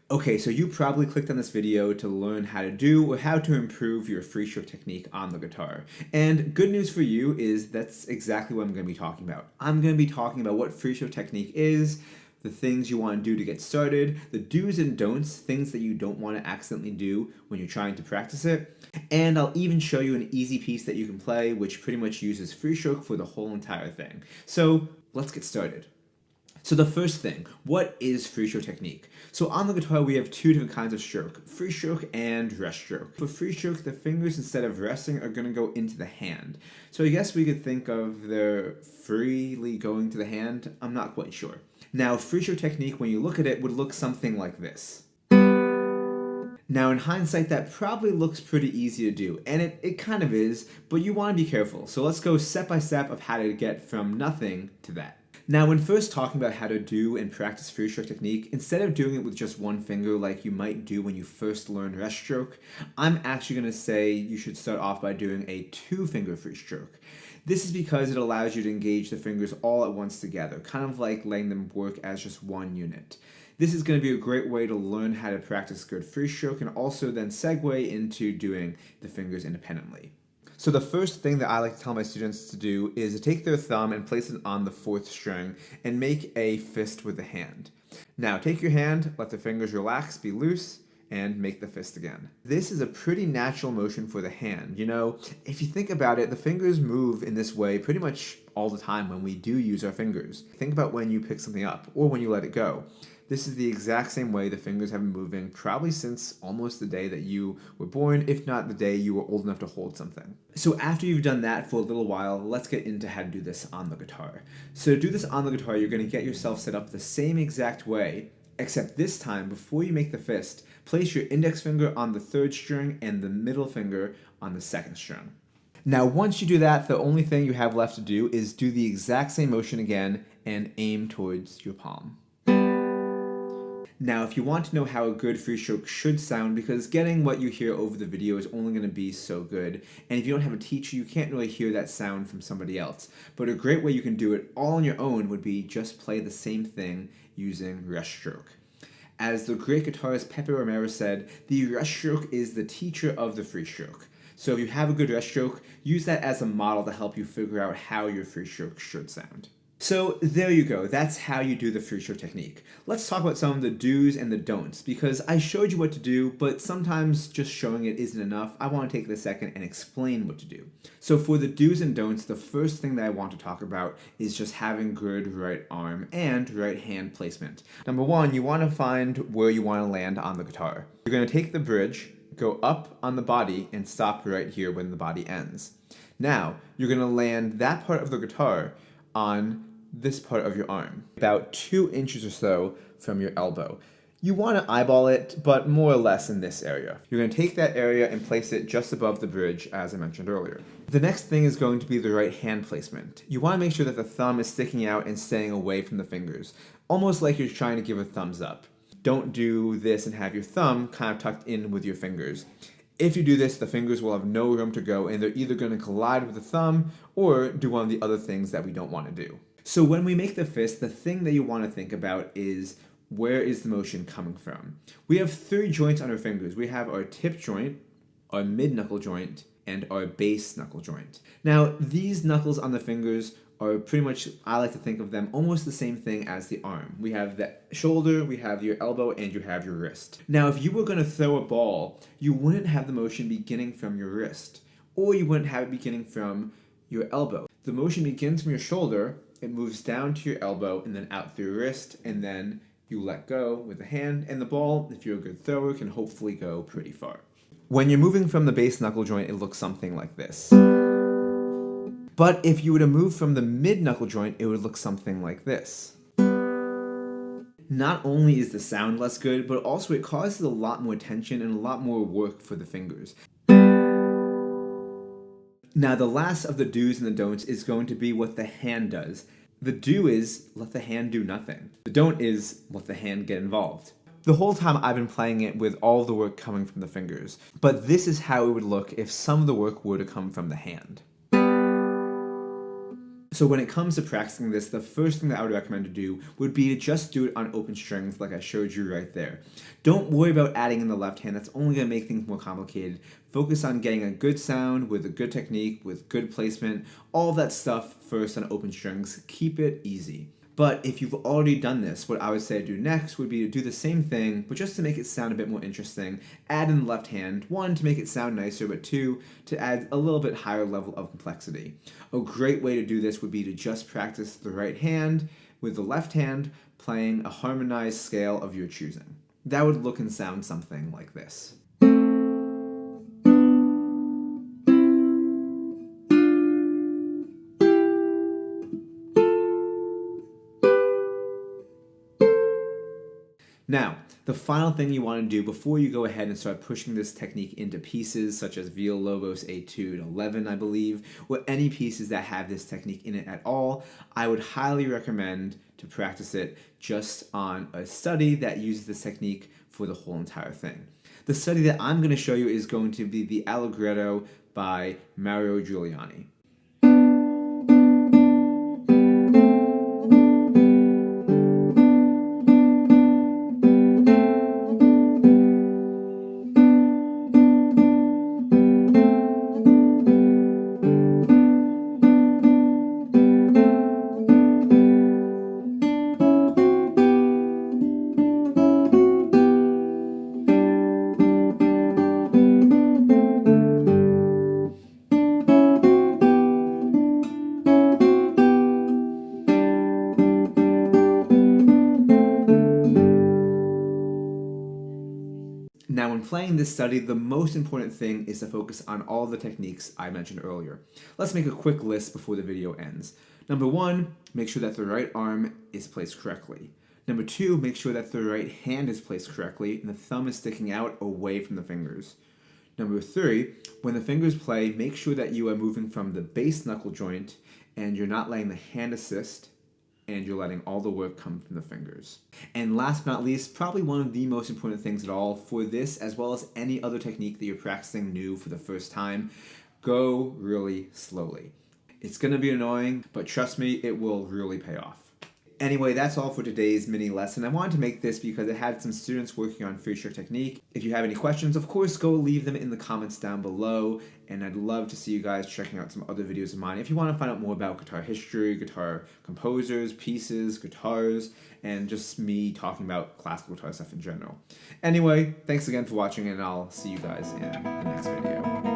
Okay, so you probably clicked on this video to learn how to do or how to improve your free stroke technique on the guitar. And good news for you is that's exactly what I'm going to be talking about. I'm going to be talking about what free stroke technique is, the things you want to do to get started, the do's and don'ts, things that you don't want to accidentally do when you're trying to practice it, and I'll even show you an easy piece that you can play which pretty much uses free stroke for the whole entire thing. So let's get started. So the first thing, what is free stroke technique? So on the guitar we have two different kinds of stroke, free stroke and rest stroke. For free stroke, the fingers instead of resting are going to go into the hand. So I guess we could think of they're freely going to the hand, I'm not quite sure. Now free stroke technique, when you look at it, would look something like this. Now in hindsight that probably looks pretty easy to do, and it kind of is, but you want to be careful. So let's go step by step of how to get from nothing to that. Now, when first talking about how to do and practice free stroke technique, instead of doing it with just one finger like you might do when you first learn rest stroke, I'm actually going to say you should start off by doing a two-finger free stroke. This is because it allows you to engage the fingers all at once together, kind of like letting them work as just one unit. This is going to be a great way to learn how to practice good free stroke and also then segue into doing the fingers independently. So the first thing that I like to tell my students to do is to take their thumb and place it on the fourth string and make a fist with the hand. Now take your hand, let the fingers relax, be loose, and make the fist again. This is a pretty natural motion for the hand. You know, if you think about it, the fingers move in this way pretty much all the time when we do use our fingers. Think about when you pick something up or when you let it go. This is the exact same way the fingers have been moving probably since almost the day that you were born, if not the day you were old enough to hold something. So after you've done that for a little while, let's get into how to do this on the guitar. So to do this on the guitar, you're going to get yourself set up the same exact way, except this time, before you make the fist, place your index finger on the third string and the middle finger on the second string. Now once you do that, the only thing you have left to do is do the exact same motion again and aim towards your palm. Now, if you want to know how a good free stroke should sound, because getting what you hear over the video is only going to be so good, and if you don't have a teacher, you can't really hear that sound from somebody else. But a great way you can do it all on your own would be just play the same thing using rest stroke. As the great guitarist Pepe Romero said, the rest stroke is the teacher of the free stroke. So if you have a good rest stroke, use that as a model to help you figure out how your free stroke should sound. So there you go, that's how you do the free stroke technique. Let's talk about some of the do's and the don'ts, because I showed you what to do, but sometimes just showing it isn't enough. I want to take a second and explain what to do. So for the do's and don'ts, the first thing that I want to talk about is just having good right arm and right hand placement. Number one, you want to find where you want to land on the guitar. You're going to take the bridge, go up on the body, and stop right here when the body ends. Now, you're going to land that part of the guitar on this part of your arm, about 2 inches or so from your elbow. You want to eyeball it, but more or less in this area. You're going to take that area and place it just above the bridge, as I mentioned earlier. The next thing is going to be the right hand placement. You want to make sure that the thumb is sticking out and staying away from the fingers, almost like you're trying to give a thumbs up. Don't do this and have your thumb kind of tucked in with your fingers. If you do this, the fingers will have no room to go, and they're either going to collide with the thumb or do one of the other things that we don't want to do. So when we make the fist, the thing that you want to think about is, where is the motion coming from? We have 3 joints on our fingers. We have our tip joint, our mid-knuckle joint, and our base knuckle joint. Now, these knuckles on the fingers are pretty much, I like to think of them almost the same thing as the arm. We have the shoulder, we have your elbow, and you have your wrist. Now, if you were going to throw a ball, you wouldn't have the motion beginning from your wrist, or you wouldn't have it beginning from your elbow. The motion begins from your shoulder, it moves down to your elbow, and then out through your wrist, and then you let go with the hand, and the ball, if you're a good thrower, can hopefully go pretty far. When you're moving from the base knuckle joint, it looks something like this. But if you were to move from the mid-knuckle joint, it would look something like this. Not only is the sound less good, but also it causes a lot more tension and a lot more work for the fingers. Now the last of the do's and the don'ts is going to be what the hand does. The do is let the hand do nothing. The don't is let the hand get involved. The whole time I've been playing it with all of the work coming from the fingers, but this is how it would look if some of the work were to come from the hand. So when it comes to practicing this, the first thing that I would recommend to do would be to just do it on open strings like I showed you right there. Don't worry about adding in the left hand, that's only going to make things more complicated. Focus on getting a good sound with a good technique, with good placement, all that stuff first on open strings. Keep it easy. But if you've already done this, what I would say to do next would be to do the same thing, but just to make it sound a bit more interesting, add in the left hand, one, to make it sound nicer, but two, to add a little bit higher level of complexity. A great way to do this would be to just practice the right hand with the left hand playing a harmonized scale of your choosing. That would look and sound something like this. Now, the final thing you want to do before you go ahead and start pushing this technique into pieces such as Villalobos A2 to 11, I believe, or any pieces that have this technique in it at all, I would highly recommend to practice it just on a study that uses this technique for the whole entire thing. The study that I'm going to show you is going to be the Allegretto by Mauro Giuliani. Now, when playing this study, the most important thing is to focus on all the techniques I mentioned earlier. Let's make a quick list before the video ends. Number one, make sure that the right arm is placed correctly. Number two, make sure that the right hand is placed correctly and the thumb is sticking out away from the fingers. Number three, when the fingers play, make sure that you are moving from the base knuckle joint and you're not letting the hand assist, and you're letting all the work come from the fingers. And last but not least, probably one of the most important things at all for this, as well as any other technique that you're practicing new for the first time, go really slowly. It's gonna be annoying, but trust me, it will really pay off. Anyway, that's all for today's mini lesson. I wanted to make this because it had some students working on free stroke technique. If you have any questions, of course, go leave them in the comments down below, and I'd love to see you guys checking out some other videos of mine. If you want to find out more about guitar history, guitar composers, pieces, guitars, and just me talking about classical guitar stuff in general. Anyway, thanks again for watching, and I'll see you guys in the next video.